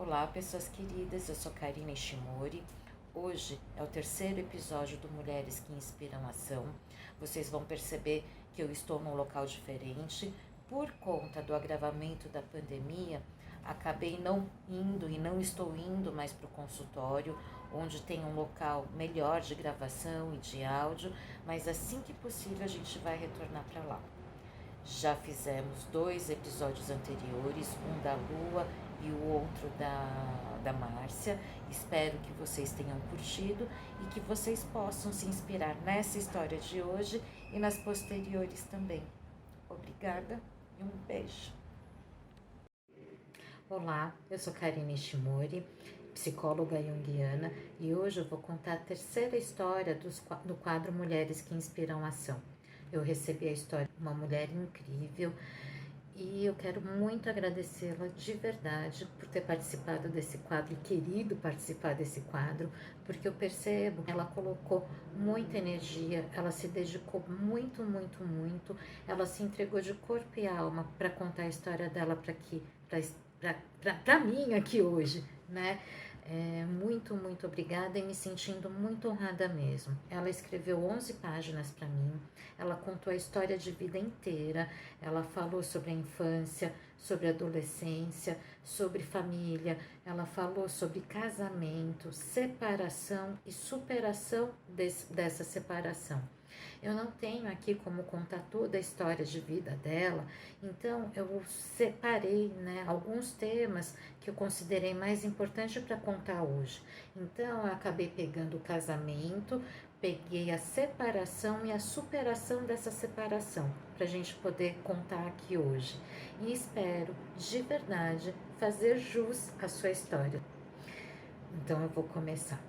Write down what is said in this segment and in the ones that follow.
Olá, pessoas queridas, eu sou Karina Ishimori. Hoje é o terceiro episódio do Mulheres que Inspiram Ação. Vocês vão perceber que eu estou num local diferente. Por conta do agravamento da pandemia, acabei não indo e não estou indo mais para o consultório, onde tem um local melhor de gravação e de áudio, mas assim que possível a gente vai retornar para lá. Já fizemos 2 episódios anteriores, um da Lua e o outro da Márcia. Espero que vocês tenham curtido e que vocês possam se inspirar nessa história de hoje e nas posteriores também. Obrigada e um beijo. Olá, eu sou Karine Ishimori, psicóloga junguiana, e hoje eu vou contar a terceira história do quadro Mulheres que Inspiram Ação. Eu recebi a história de uma mulher incrível e eu quero muito agradecê-la de verdade por ter participado desse quadro e querido participar desse quadro, porque eu percebo que ela colocou muita energia, ela se dedicou muito, muito, muito, ela se entregou de corpo e alma para contar a história dela para mim aqui hoje, né? Muito, muito obrigada e me sentindo muito honrada mesmo. Ela escreveu 11 páginas para mim, ela contou a história de vida inteira, ela falou sobre a infância, sobre a adolescência, sobre família, ela falou sobre casamento, separação e superação dessa separação. Eu não tenho aqui como contar toda a história de vida dela, então eu separei, né, alguns temas que eu considerei mais importante para contar hoje. Então eu acabei pegando o casamento, peguei a separação e a superação dessa separação, para a gente poder contar aqui hoje. E espero, de verdade, fazer jus à sua história. Então eu vou começar.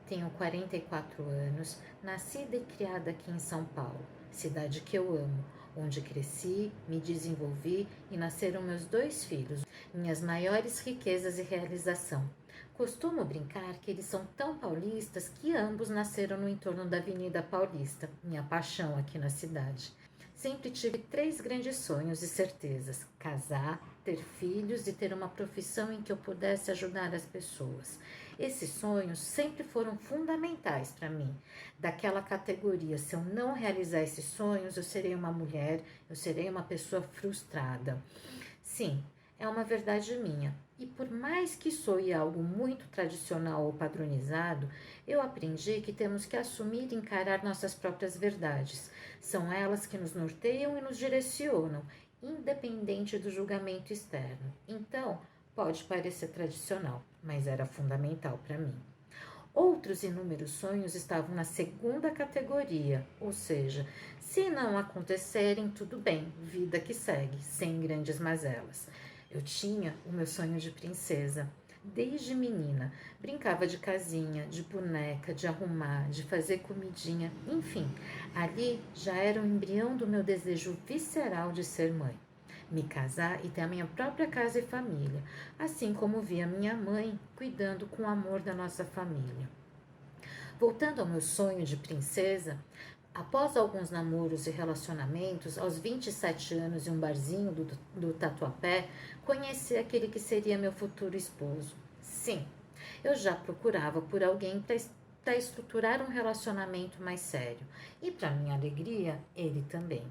Tenho 44 anos, nascida e criada aqui em São Paulo, cidade que eu amo, onde cresci, me desenvolvi e nasceram meus 2 filhos, minhas maiores riquezas e realização. Costumo brincar que eles são tão paulistas que ambos nasceram no entorno da Avenida Paulista, minha paixão aqui na cidade. Sempre tive 3 grandes sonhos e certezas: casar, ter filhos e ter uma profissão em que eu pudesse ajudar as pessoas. Esses sonhos sempre foram fundamentais para mim. Daquela categoria, se eu não realizar esses sonhos, eu serei uma mulher, eu serei uma pessoa frustrada. Sim, é uma verdade minha. E por mais que soe algo muito tradicional ou padronizado, eu aprendi que temos que assumir e encarar nossas próprias verdades. São elas que nos norteiam e nos direcionam, independente do julgamento externo. Então, pode parecer tradicional, mas era fundamental para mim. Outros inúmeros sonhos estavam na segunda categoria, ou seja, se não acontecerem, tudo bem, vida que segue, sem grandes mazelas. Eu tinha o meu sonho de princesa. Desde menina, brincava de casinha, de boneca, de arrumar, de fazer comidinha, enfim, ali já era o embrião do meu desejo visceral de ser mãe. Me casar e ter a minha própria casa e família, assim como via minha mãe cuidando com amor da nossa família. Voltando ao meu sonho de princesa, após alguns namoros e relacionamentos, aos 27 anos em um barzinho do Tatuapé, conheci aquele que seria meu futuro esposo. Sim, eu já procurava por alguém para estruturar um relacionamento mais sério. E, para minha alegria, ele também.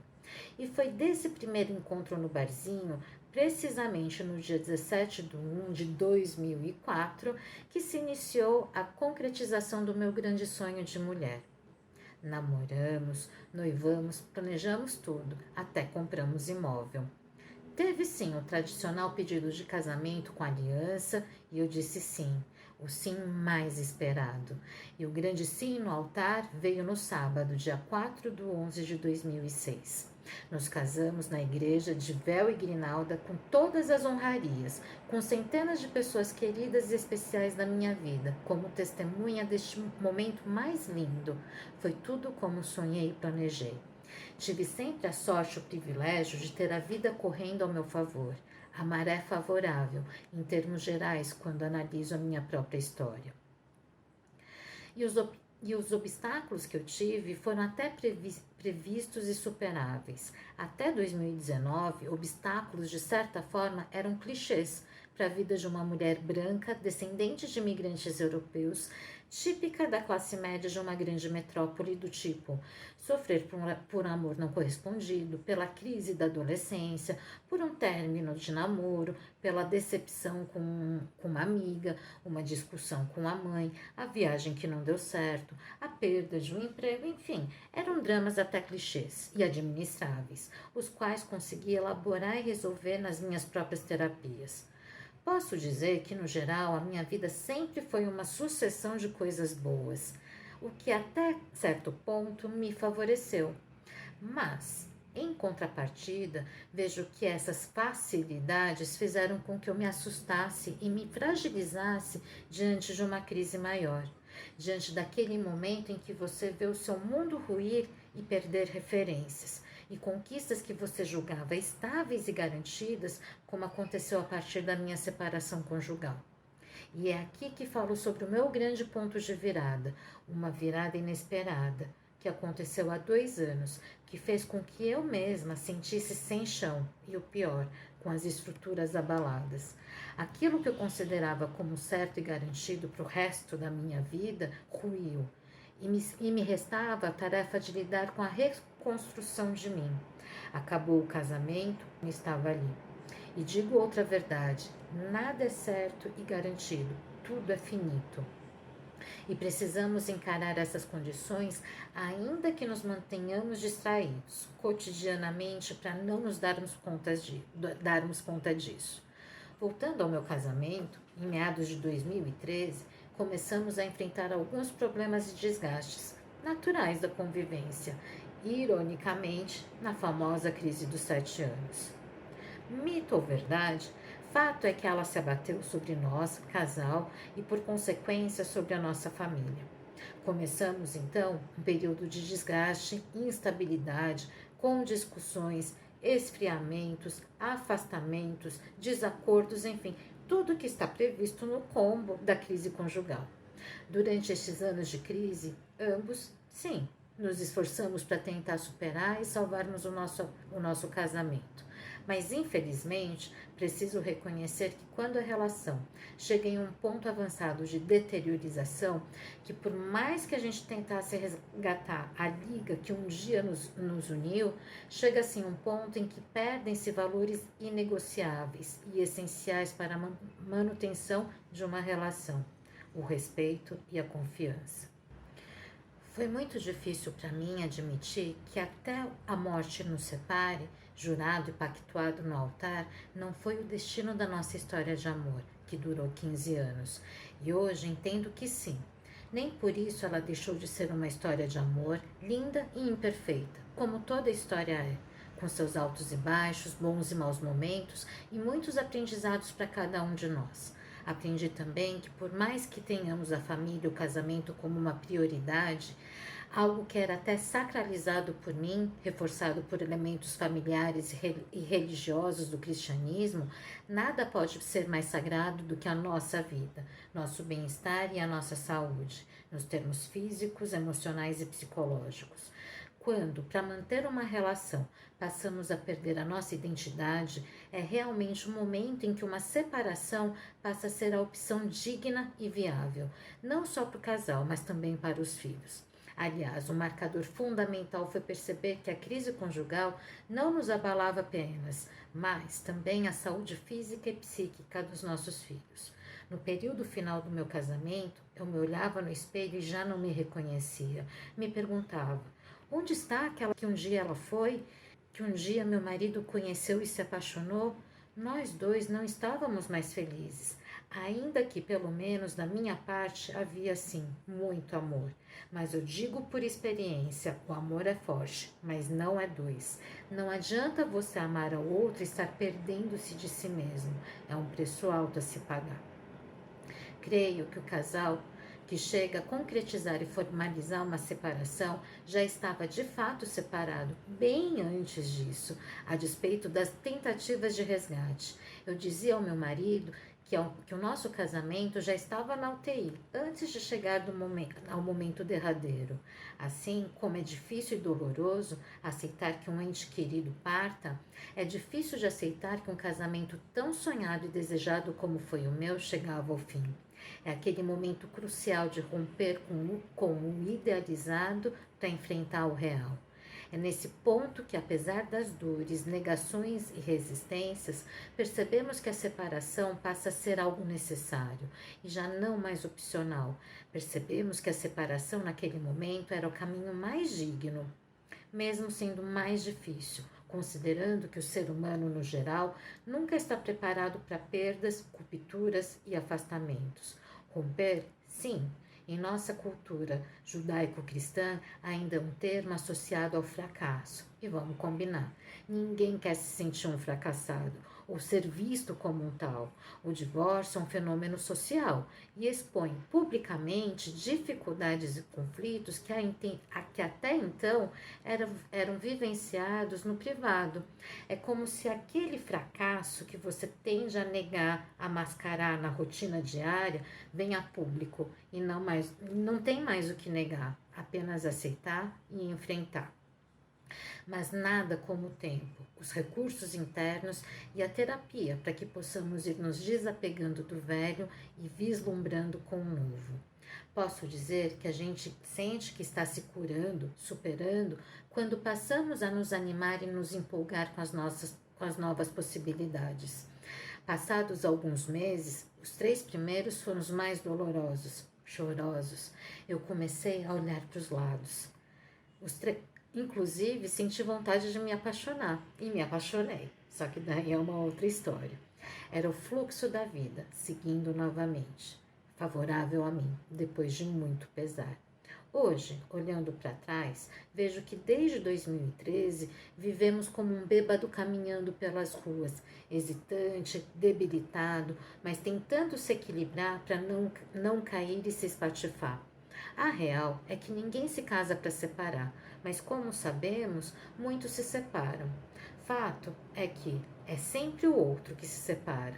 E foi desse primeiro encontro no barzinho, precisamente no dia 17 de 1 de 2004, que se iniciou a concretização do meu grande sonho de mulher. Namoramos, noivamos, planejamos tudo, até compramos imóvel. Teve sim o tradicional pedido de casamento com aliança e eu disse sim, o sim mais esperado. E o grande sim no altar veio no sábado, dia 4 de 11 de 2006. Nos casamos na igreja de véu e grinalda com todas as honrarias, com centenas de pessoas queridas e especiais da minha vida, como testemunha deste momento mais lindo. Foi tudo como sonhei e planejei. Tive sempre a sorte e o privilégio de ter a vida correndo ao meu favor. A maré favorável, em termos gerais, quando analiso a minha própria história. E os obstáculos que eu tive foram até previstos e superáveis. Até 2019, obstáculos de certa forma eram clichês para a vida de uma mulher branca, descendente de imigrantes europeus, típica da classe média de uma grande metrópole, do tipo sofrer por amor não correspondido, pela crise da adolescência, por um término de namoro, pela decepção com uma amiga, uma discussão com a mãe, a viagem que não deu certo, a perda de um emprego, enfim, eram dramas até clichês e administráveis, os quais consegui elaborar e resolver nas minhas próprias terapias. Posso dizer que, no geral, a minha vida sempre foi uma sucessão de coisas boas, o que até certo ponto me favoreceu. Mas, em contrapartida, vejo que essas facilidades fizeram com que eu me assustasse e me fragilizasse diante de uma crise maior, diante daquele momento em que você vê o seu mundo ruir e perder referências, e conquistas que você julgava estáveis e garantidas, como aconteceu a partir da minha separação conjugal. E é aqui que falo sobre o meu grande ponto de virada, uma virada inesperada, que aconteceu há 2 anos, que fez com que eu mesma sentisse sem chão, e o pior, com as estruturas abaladas. Aquilo que eu considerava como certo e garantido para o resto da minha vida ruiu, e me restava a tarefa de lidar com a reconstrução de mim. Acabou o casamento e estava ali. E digo outra verdade: nada é certo e garantido, tudo é finito. E precisamos encarar essas condições, ainda que nos mantenhamos distraídos cotidianamente, para não nos darmos conta disso. Voltando ao meu casamento, em meados de 2013, começamos a enfrentar alguns problemas e desgastes naturais da convivência, ironicamente, na famosa crise dos 7 anos. Mito ou verdade, fato é que ela se abateu sobre nós, casal, e por consequência sobre a nossa família. Começamos então um período de desgaste, instabilidade, com discussões, esfriamentos, afastamentos, desacordos, enfim, tudo que está previsto no combo da crise conjugal. Durante estes anos de crise, ambos, sim, nos esforçamos para tentar superar e salvarmos o nosso casamento. Mas, infelizmente, preciso reconhecer que quando a relação chega em um ponto avançado de deteriorização, que por mais que a gente tentasse resgatar a liga que um dia nos uniu, chega assim um ponto em que perdem-se valores inegociáveis e essenciais para a manutenção de uma relação: o respeito e a confiança. Foi muito difícil para mim admitir que até a morte nos separe, jurado e pactuado no altar, não foi o destino da nossa história de amor, que durou 15 anos. E hoje entendo que sim. Nem por isso ela deixou de ser uma história de amor linda e imperfeita, como toda história é, com seus altos e baixos, bons e maus momentos e muitos aprendizados para cada um de nós. Aprendi também que, por mais que tenhamos a família e o casamento como uma prioridade, algo que era até sacralizado por mim, reforçado por elementos familiares e religiosos do cristianismo, nada pode ser mais sagrado do que a nossa vida, nosso bem-estar e a nossa saúde, nos termos físicos, emocionais e psicológicos. Quando, para manter uma relação, passamos a perder a nossa identidade, é realmente o momento em que uma separação passa a ser a opção digna e viável, não só para o casal, mas também para os filhos. Aliás, um marcador fundamental foi perceber que a crise conjugal não nos abalava apenas, mas também a saúde física e psíquica dos nossos filhos. No período final do meu casamento, eu me olhava no espelho e já não me reconhecia. Me perguntava: onde está aquela que um dia ela foi? Que um dia meu marido conheceu e se apaixonou? Nós dois não estávamos mais felizes, ainda que pelo menos da minha parte havia sim muito amor. Mas eu digo por experiência, o amor é forte, mas não é dois. Não adianta você amar ao outro e estar perdendo-se de si mesmo. É um preço alto a se pagar. Creio que o casal que chega a concretizar e formalizar uma separação já estava de fato separado bem antes disso, a despeito das tentativas de resgate. Eu dizia ao meu marido que o nosso casamento já estava na UTI, antes de chegar ao momento derradeiro. Assim como é difícil e doloroso aceitar que um ente querido parta, é difícil de aceitar que um casamento tão sonhado e desejado como foi o meu chegava ao fim. É aquele momento crucial de romper com o idealizado para enfrentar o real. É nesse ponto que, apesar das dores, negações e resistências, percebemos que a separação passa a ser algo necessário e já não mais opcional. Percebemos que a separação naquele momento era o caminho mais digno, mesmo sendo mais difícil, considerando que o ser humano, no geral, nunca está preparado para perdas, rupturas e afastamentos. Romper, sim. Em nossa cultura judaico-cristã, ainda é um termo associado ao fracasso. E vamos combinar: ninguém quer se sentir um fracassado ou ser visto como um tal. O divórcio é um fenômeno social e expõe publicamente dificuldades e conflitos que até então eram vivenciados no privado. É como se aquele fracasso que você tende a negar, a mascarar na rotina diária, venha a público e não tem mais o que negar, apenas aceitar e enfrentar. Mas nada como o tempo, os recursos internos e a terapia para que possamos ir nos desapegando do velho e vislumbrando com o novo. Posso dizer que a gente sente que está se curando, superando, quando passamos a nos animar e nos empolgar com as novas possibilidades. Passados alguns meses, os 3 primeiros foram os mais dolorosos, chorosos. Eu comecei a olhar para os lados. Inclusive, senti vontade de me apaixonar e me apaixonei. Só que daí é uma outra história. Era o fluxo da vida, seguindo novamente, favorável a mim, depois de muito pesar. Hoje, olhando para trás, vejo que desde 2013 vivemos como um bêbado caminhando pelas ruas, hesitante, debilitado, mas tentando se equilibrar para não cair e se espatifar. A real é que ninguém se casa para separar, mas como sabemos, muitos se separam. Fato é que é sempre o outro que se separa.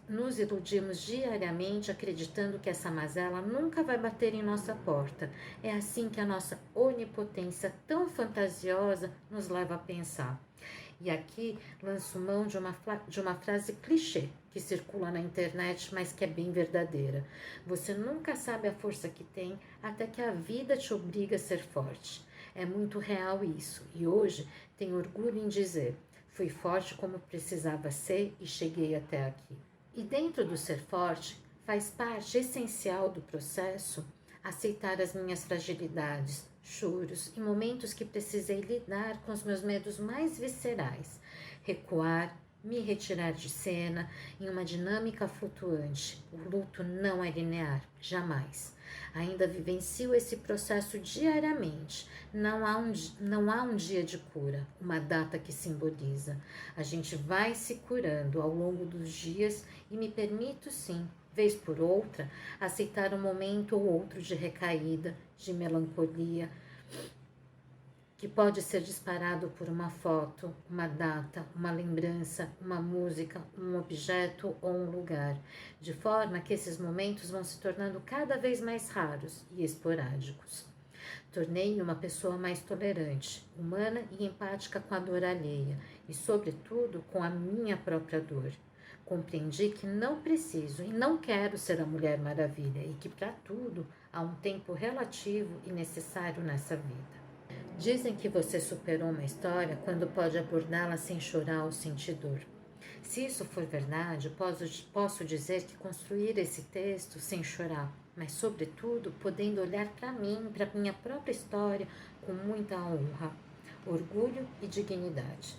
Nos iludimos diariamente acreditando que essa mazela nunca vai bater em nossa porta. É assim que a nossa onipotência tão fantasiosa nos leva a pensar. E aqui lanço mão de uma frase clichê que circula na internet, mas que é bem verdadeira. Você nunca sabe a força que tem até que a vida te obriga a ser forte. É muito real isso, e hoje tenho orgulho em dizer: fui forte como precisava ser e cheguei até aqui. E dentro do ser forte, faz parte essencial do processo aceitar as minhas fragilidades, choros e momentos que precisei lidar com os meus medos mais viscerais, recuar, me retirar de cena em uma dinâmica flutuante. O luto não é linear, jamais. Ainda vivencio esse processo diariamente. Não há um dia de cura, uma data que simboliza. A gente vai se curando ao longo dos dias e me permito, sim, vez por outra, aceitar um momento ou outro de recaída, de melancolia, que pode ser disparado por uma foto, uma data, uma lembrança, uma música, um objeto ou um lugar, de forma que esses momentos vão se tornando cada vez mais raros e esporádicos. Tornei-me uma pessoa mais tolerante, humana e empática com a dor alheia e, sobretudo, com a minha própria dor. Compreendi que não preciso e não quero ser a Mulher Maravilha e que, para tudo, há um tempo relativo e necessário nessa vida. Dizem que você superou uma história quando pode abordá-la sem chorar ou sentir dor. Se isso for verdade, posso dizer que construir esse texto sem chorar, mas sobretudo podendo olhar para mim, para minha própria história, com muita honra, orgulho e dignidade.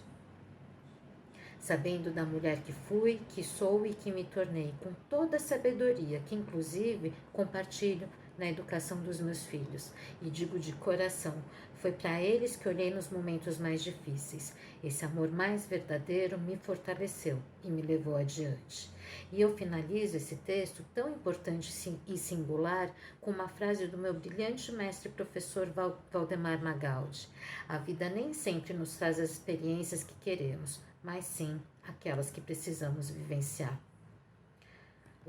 Sabendo da mulher que fui, que sou e que me tornei, com toda a sabedoria que inclusive compartilho na educação dos meus filhos. E digo de coração, foi para eles que olhei nos momentos mais difíceis. Esse amor mais verdadeiro me fortaleceu e me levou adiante. E eu finalizo esse texto tão importante e singular com uma frase do meu brilhante mestre professor Valdemar Magaldi. A vida nem sempre nos traz as experiências que queremos, mas sim aquelas que precisamos vivenciar.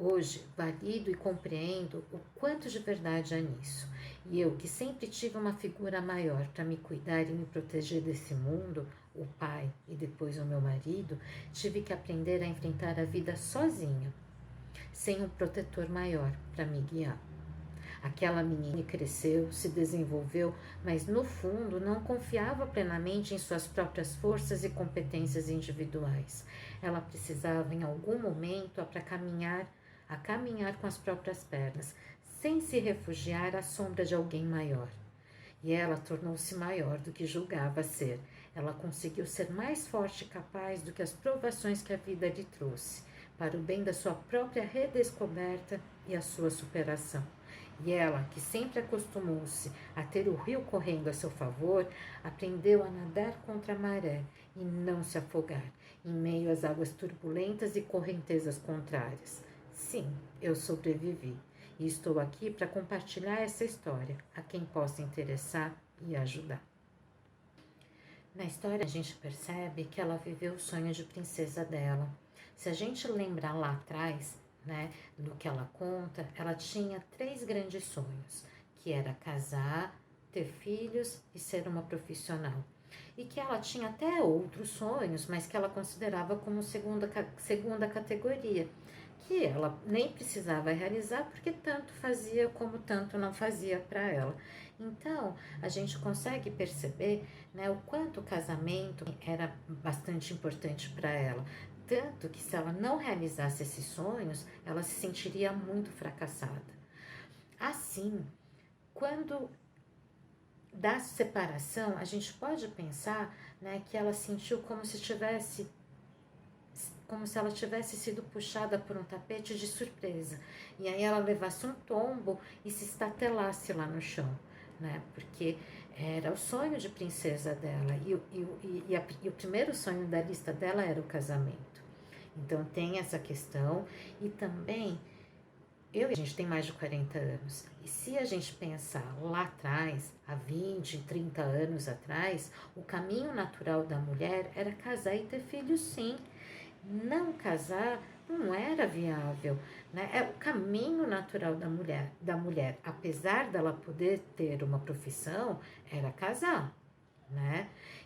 Hoje, valido e compreendo o quanto de verdade há nisso. E eu, que sempre tive uma figura maior para me cuidar e me proteger desse mundo, o pai e depois o meu marido, tive que aprender a enfrentar a vida sozinha, sem um protetor maior para me guiar. Aquela menina cresceu, se desenvolveu, mas no fundo não confiava plenamente em suas próprias forças e competências individuais. Ela precisava em algum momento a caminhar com as próprias pernas, sem se refugiar à sombra de alguém maior. E ela tornou-se maior do que julgava ser. Ela conseguiu ser mais forte e capaz do que as provações que a vida lhe trouxe, para o bem da sua própria redescoberta e a sua superação. E ela, que sempre acostumou-se a ter o rio correndo a seu favor, aprendeu a nadar contra a maré e não se afogar, em meio às águas turbulentas e correntezas contrárias. Sim, eu sobrevivi e estou aqui para compartilhar essa história a quem possa interessar e ajudar. Na história a gente percebe que ela viveu o sonho de princesa dela. Se a gente lembrar lá atrás, do que ela conta, ela tinha 3 grandes sonhos, que era casar, ter filhos e ser uma profissional. E que ela tinha até outros sonhos, mas que ela considerava como segunda categoria, que ela nem precisava realizar porque tanto fazia como tanto não fazia para ela. Então, a gente consegue perceber, o quanto o casamento era bastante importante para ela. Tanto que se ela não realizasse esses sonhos, ela se sentiria muito fracassada. Assim, quando da separação, a gente pode pensar, que ela sentiu como se ela tivesse sido puxada por um tapete de surpresa. E aí ela levasse um tombo e se estatelasse lá no chão, porque era o sonho de princesa dela. E o primeiro sonho da lista dela era o casamento. Então tem essa questão. E também, a gente tem mais de 40 anos. E se a gente pensar lá atrás, há 20, 30 anos atrás, o caminho natural da mulher era casar e ter filhos, sim. Não casar não era viável, É o caminho natural da mulher, apesar dela poder ter uma profissão, era casar,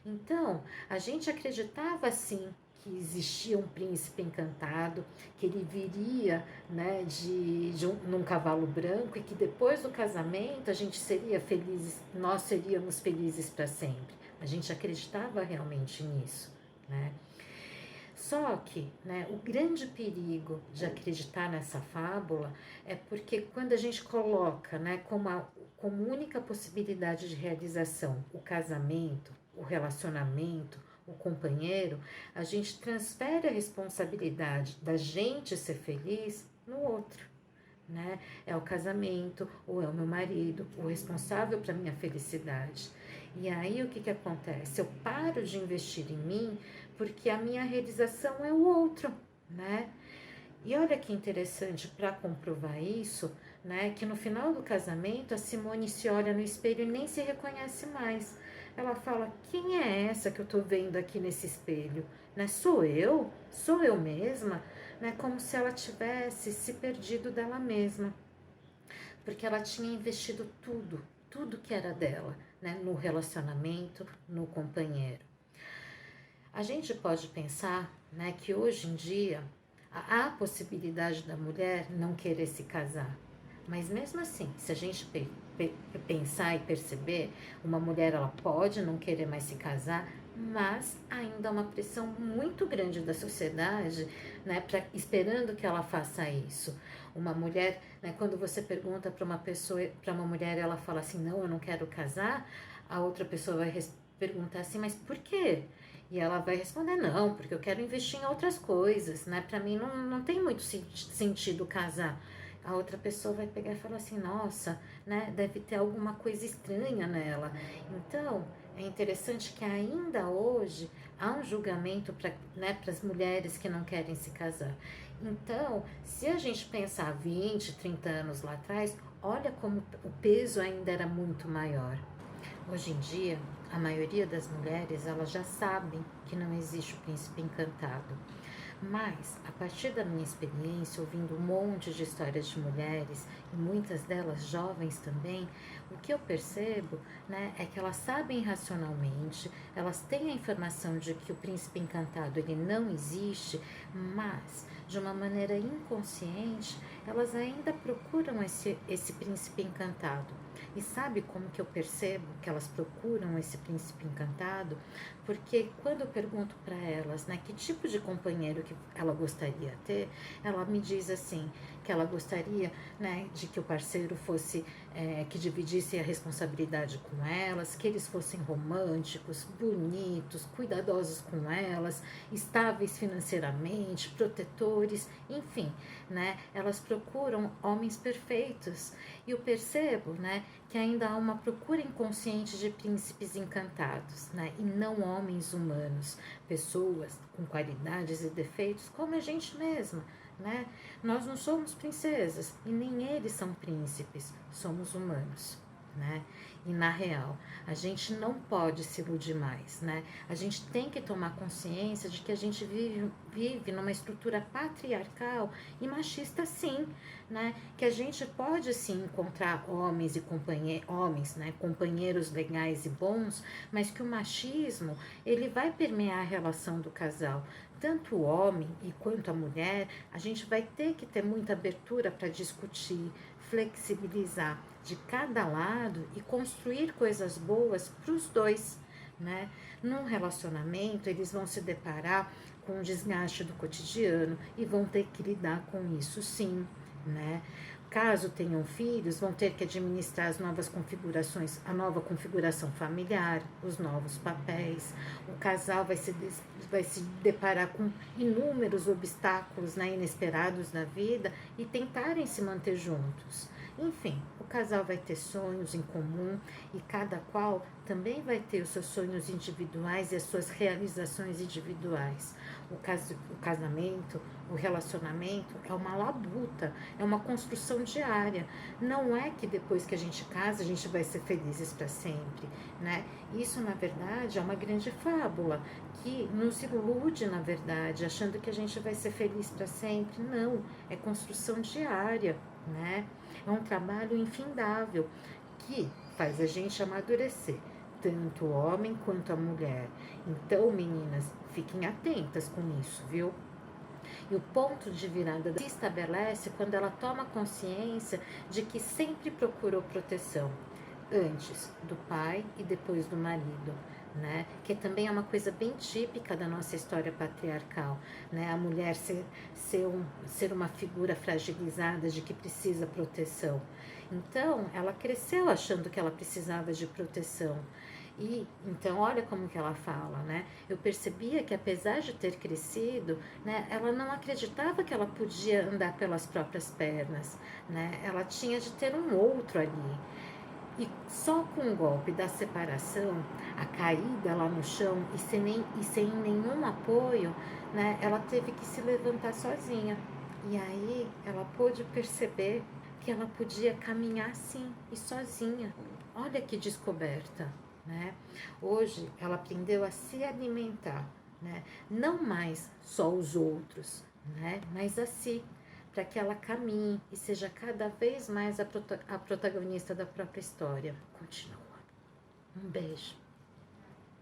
Então, a gente acreditava sim que existia um príncipe encantado, que ele viria, num cavalo branco e que depois do casamento a gente seria feliz, nós seríamos felizes para sempre. A gente acreditava realmente nisso, Só que, o grande perigo de acreditar nessa fábula é porque quando a gente coloca, como única possibilidade de realização o casamento, o relacionamento, o companheiro, a gente transfere a responsabilidade da gente ser feliz no outro, É o casamento, ou é o meu marido, o responsável para minha felicidade. E aí o que acontece? Eu paro de investir em mim porque a minha realização é o outro, E olha que interessante para comprovar isso, que no final do casamento a Simone se olha no espelho e nem se reconhece mais. Ela fala: quem é essa que eu tô vendo aqui nesse espelho? Sou eu? Sou eu mesma? Como se ela tivesse se perdido dela mesma. Porque ela tinha investido tudo que era dela, no relacionamento, no companheiro. A gente pode pensar, que hoje em dia há a possibilidade da mulher não querer se casar. Mas mesmo assim, se a gente pensar e perceber, uma mulher ela pode não querer mais se casar, mas ainda há uma pressão muito grande da sociedade, esperando que ela faça isso. Uma mulher, quando você pergunta para uma pessoa, para uma mulher, ela fala assim: não, eu não quero casar, a outra pessoa vai perguntar assim: mas por quê? E ela vai responder: não, porque eu quero investir em outras coisas, Para mim não tem muito sentido casar. A outra pessoa vai pegar e falar assim: nossa, deve ter alguma coisa estranha nela. Então, é interessante que ainda hoje há um julgamento para as mulheres que não querem se casar. Então, se a gente pensar 20, 30 anos lá atrás, olha como o peso ainda era muito maior. Hoje em dia, a maioria das mulheres, elas já sabem que não existe o príncipe encantado. Mas, a partir da minha experiência, ouvindo um monte de histórias de mulheres, e muitas delas jovens também, o que eu percebo, né, é que elas sabem racionalmente, elas têm a informação de que o príncipe encantado ele não existe, mas, de uma maneira inconsciente, elas ainda procuram esse príncipe encantado. E sabe como que eu percebo que elas procuram esse príncipe encantado? Porque quando eu pergunto para elas, né, que tipo de companheiro que ela gostaria de ter, ela me diz assim, que ela gostaria, né, de que o parceiro fosse, que dividisse a responsabilidade com elas, que eles fossem românticos, bonitos, cuidadosos com elas, estáveis financeiramente, protetores, enfim, né, elas procuram homens perfeitos. E eu percebo, né, que ainda há uma procura inconsciente de príncipes encantados, né, e não homens humanos, pessoas com qualidades e defeitos como a gente mesma, né? Nós não somos princesas e nem eles são príncipes, somos humanos, né? E na real, a gente não pode se iludir mais, né? A gente tem que tomar consciência de que a gente vive numa estrutura patriarcal e machista, sim, né? Que a gente pode sim encontrar homens e homens, né? Companheiros legais e bons, mas que o machismo ele vai permear a relação do casal. Tanto o homem e quanto a mulher, a gente vai ter que ter muita abertura para discutir, flexibilizar de cada lado e construir coisas boas para os dois, né? Num relacionamento, eles vão se deparar com o desgaste do cotidiano e vão ter que lidar com isso, sim, né? Caso tenham filhos, vão ter que administrar as novas configurações, a nova configuração familiar, os novos papéis. O casal vai se deparar com inúmeros obstáculos, né, inesperados na vida e tentarem se manter juntos. Enfim, o casal vai ter sonhos em comum e cada qual também vai ter os seus sonhos individuais e as suas realizações individuais. O casamento, o relacionamento é uma labuta, é uma construção diária. Não é que depois que a gente casa a gente vai ser felizes para sempre, né? Isso, na verdade, é uma grande fábula que nos ilude, na verdade, achando que a gente vai ser feliz para sempre. Não, é construção diária, né? É um trabalho infindável que faz a gente amadurecer, tanto o homem quanto a mulher. Então, meninas, fiquem atentas com isso, viu? E o ponto de virada se estabelece quando ela toma consciência de que sempre procurou proteção, antes do pai e depois do marido, né? Que também é uma coisa bem típica da nossa história patriarcal, né? A mulher ser uma figura fragilizada de que precisa proteção. Então, ela cresceu achando que ela precisava de proteção. E então olha como que ela fala, né? Eu percebia que apesar de ter crescido, né, ela não acreditava que ela podia andar pelas próprias pernas, né? Ela tinha de ter um outro ali. E só com o golpe da separação, a caída lá no chão e sem nenhum apoio, né, ela teve que se levantar sozinha. E aí ela pôde perceber que ela podia caminhar sim e sozinha. Olha que descoberta, né? Hoje ela aprendeu a se alimentar, né? Não mais só os outros, né? Mas a si, para que ela caminhe e seja cada vez mais a protagonista da própria história. Continua. Um beijo.